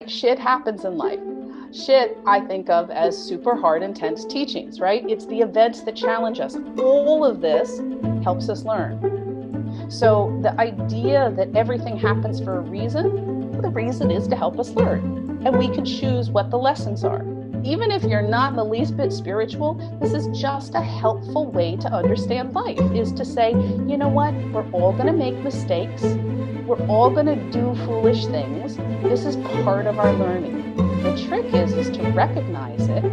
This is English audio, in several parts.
Shit happens in life. Shit I think of as super hard, intense teachings, right? It's the events that challenge us. All of this helps us learn. So the idea that everything happens for a reason, well, the reason is to help us learn. And we can choose what the lessons are. Even if you're not in the least bit spiritual, this is just a helpful way to understand life, is to say, you know what, we're all going to make mistakes. We're all going to do foolish things. This is part of our learning. The trick is to recognize it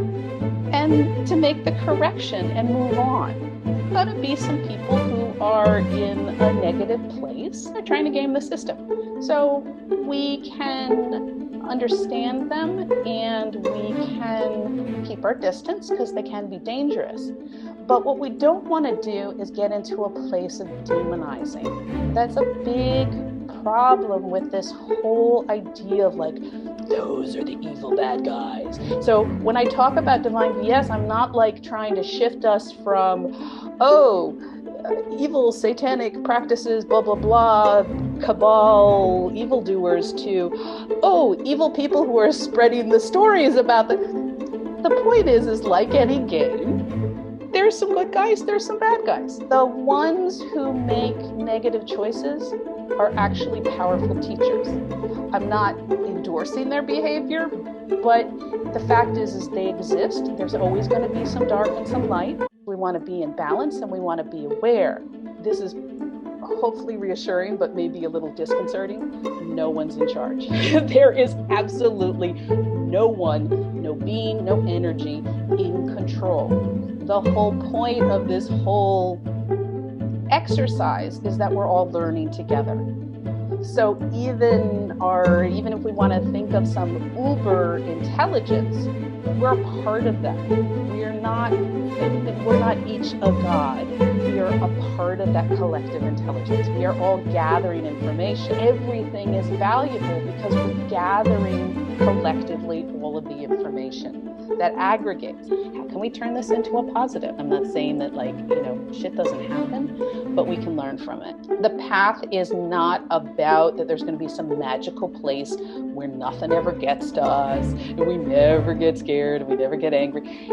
and to make the correction and move on. There's going to be some people who are in a negative place. They're trying to game the system. So we can understand them and we can keep our distance because they can be dangerous. But what we don't want to do is get into a place of demonizing. That's a big problem with this whole idea of like, those are the evil bad guys. So when I talk about divine BS, I'm not like trying to shift us from, evil satanic practices, blah, blah, blah, cabal, evildoers, to, evil people who are spreading the stories about the point is like any game, there's some good guys, there's some bad guys. The ones who make negative choices are actually powerful teachers. I'm not endorsing their behavior, but the fact is they exist. There's always going to be some dark and some light. We want to be in balance and we want to be aware. This is hopefully reassuring, but maybe a little disconcerting. No one's in charge. There is absolutely no one, no being, no energy in control. The whole point of this whole exercise is that we're all learning together. So even if we want to think of some uber intelligence, we're a part of that. We're not each a god. We are a part of that collective intelligence. We are all gathering information. Everything is valuable because we're gathering collectively all of the information that aggregates. How can we turn this into a positive? I'm not saying that shit doesn't happen, but we can learn from it. The path is not about that there's going to be some magical place where nothing ever gets to us and we never get scared and we never get angry.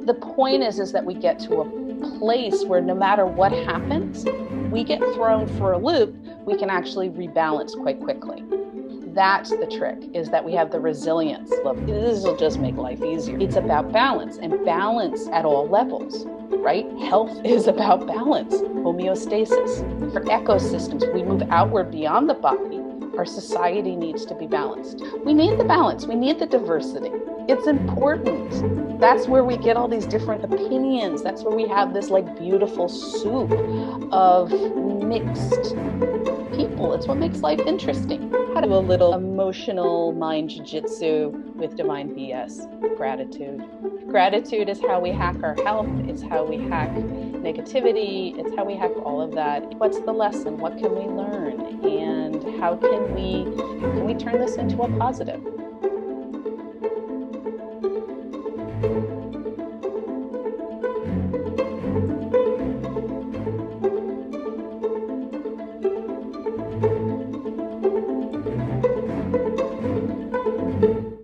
The point is that we get to a place where no matter what happens, we get thrown for a loop, we can actually rebalance quite quickly. That's the trick, is that we have the resilience. Look, this will just make life easier. It's about balance, and balance at all levels, right? Health is about balance, homeostasis. For ecosystems, we move outward beyond the body. Our society needs to be balanced. We need the balance. We need the diversity. It's important. That's where we get all these different opinions. That's where we have this beautiful soup of mixed people. It's what makes life interesting. How to do a little emotional mind jiu-jitsu with divine BS. Gratitude. Gratitude is how we hack our health. It's how we hack negativity. It's how we hack all of that. What's the lesson? What can we learn? And how can we turn this into a positive?